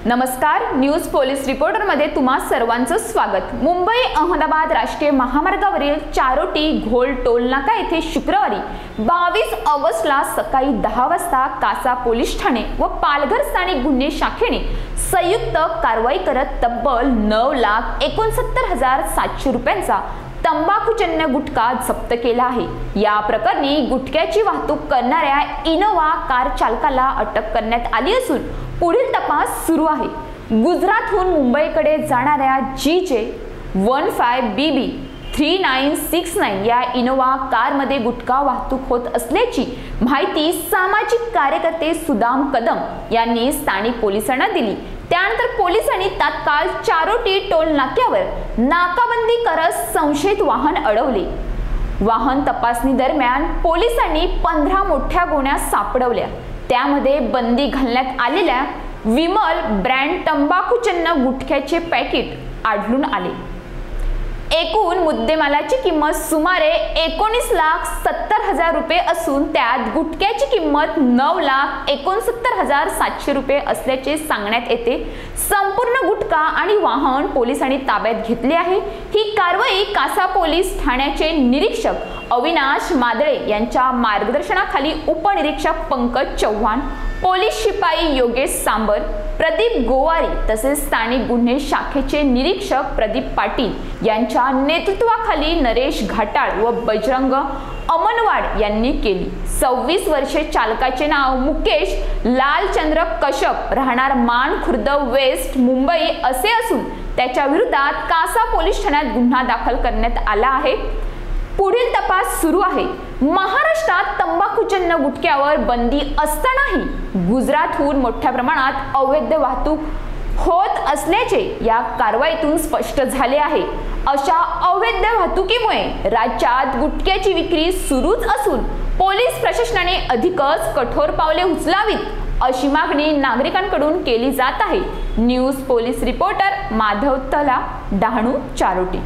नमस्कार, news police reporter मध्ये तुम्हा सर्वांचं स्वागत। मुंबई अहमदाबाद राष्ट्रीय महामार्गावरील चारोटी घोल टोल नाका येथे शुक्रवारी 22 ऑगस्टला सकाळी 10 वाजता कासा पोलीस ठाणे व पालघर स्थानिक गुन्हे शाखेने संयुक्त कारवाई करत तब्बल 9,69,700 रुपयांचा तंबाखूजन्य गुटखा जप्त केला आहे। या प्रकरणी गुटख्याची वाहतूक करणाऱ्या इनोवा कार चालकाला अटक करण्यात आली असून पुढील तपास सुरू आहे। गुजरातहून मुंबईकडे जाणाऱ्या GJ15BB 3969 या इनोवा कारमध्ये गुटखा वाहतूक होत असल्याची माहिती सामाजिक कार्यकर्ते सुदाम कदम यांनी स्थानिक पोलिसांना दिली। त्यानंतर पोलिसांनी तात्काळ चारोटी टोल नाक्यावर नाकाबंदी करत संशयित वाहन अडवले। वाहन तपासणी दरम्यान पोलिसांनी 15 मोठ्या गोण्या सापडवल्या। त्यामध्ये बंदी घालण्यात आलेल्या विमल ब्रँड तंबाखूजन्य गुटख्याचे पॅकेट आढळून आले। एकूण मुद्देमालाची किंमत सुमारे 19,70,000 रुपये असून त्यात गुटख्याची किंमत 9,69,700 रुपये असल्याचे सांगण्यात येते। संपूर्ण गुटखा आणि वाहन पोलिसांनी ताब्यात घेतले आहे। ही कारवाई कासा पोलीस ठाण्याचे निरीक्षक अविनाश मादळे यांच्या मार्गदर्शनाखाली उपनिरीक्षक पंकज चव्हाण, पोलीस शिपाई योगेश सांबर, प्रदीप गोवारी तसेच स्थानिक गुन्हे शाखेचे निरीक्षक प्रदीप पाटील यांच्या नेतृत्वाखाली नरेश घाटाळ व बजरंग अमनवाड यांनी केली। 26 वर्षे चालकाचे नाव मुकेश लालचंद्र कश्यप, राहणार मान खुर्द वेस्ट मुंबई असे असून त्याच्या विरोधात कासा पोलीस ठाण्यात गुन्हा दाखल करण्यात आला आहे। पुढील तपास सुरू आहे। महाराष्ट्रात तंबाखूजन्य गुटख्यावर बंदी असतानाही गुजरातहून मोठ्या प्रमाणात अवैध वाहतूक होत असल्याचे या कारवाईतून स्पष्ट झाले आहे। अशा अवैध वाहतुकीमुळे राज्यात गुटख्याची विक्री सुरूच असून पोलीस प्रशासनाने अधिकच कठोर पावले उचलावीत अशी मागणी नागरिकांकडून केली जात आहे। न्यूज पोलीस रिपोर्टर माधव तला, डहाणू, चारोटी।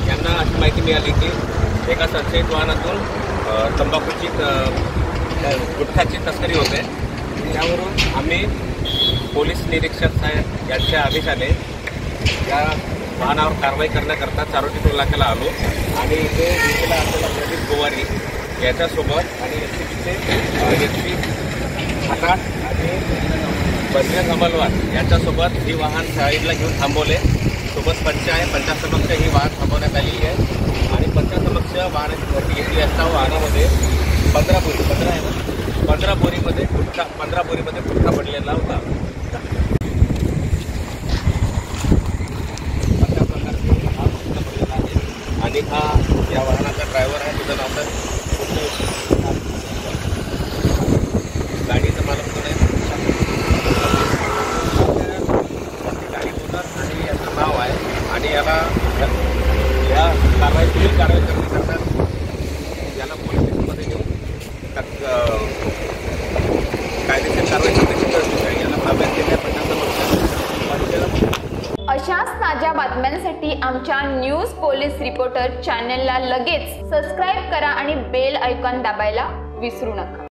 यांना अशी माहिती मिळाली की एका संशयित वाहनातून तंबाखूची गुटखाची तस्करी होते। त्यावरून आम्ही पोलीस निरीक्षक साहेब यांच्या आदेशाने या वाहनावर कारवाई करण्याकरता चारोटी टोल नाक्याला आलो आणि इथे दिलेला असलेला प्रदीप गोवारी याच्यासोबत आणि SP घाटाळ आणि बजरंग अमनवाड यांच्यासोबत ही वाहन साईडला घेऊन थांबवले। सोबत पंचासमक्ष ही वाहन थांबवण्यात आलेली आहे आणि पंचासमक्ष वाहनाची भरती घेतली असता वाहनामध्ये 15 बोरीमध्ये गुटखा पडलेला होता। अशा प्रकारचे हा गुटखा पडलेला आहे आणि हा या वाहनाचा ड्रायव्हर आहे, तुझं नाव तर गाडीचं मालक कोण आहे, गाडी ओनर आणि याचं नाव आहे आणि याला या पुढील कारवाई करण्याकरता याला पोलीस स्टेशनमध्ये घेऊन कायदेशीर कारवाई करण्याची याला ताब्यात घेतल्या। अशाच ताज्या बातम्यांसाठी आमच्या न्यूज पोलीस रिपोर्टर चॅनलला लगेच सबस्क्राईब करा आणि बेल आयकॉन दाबायला विसरू नका।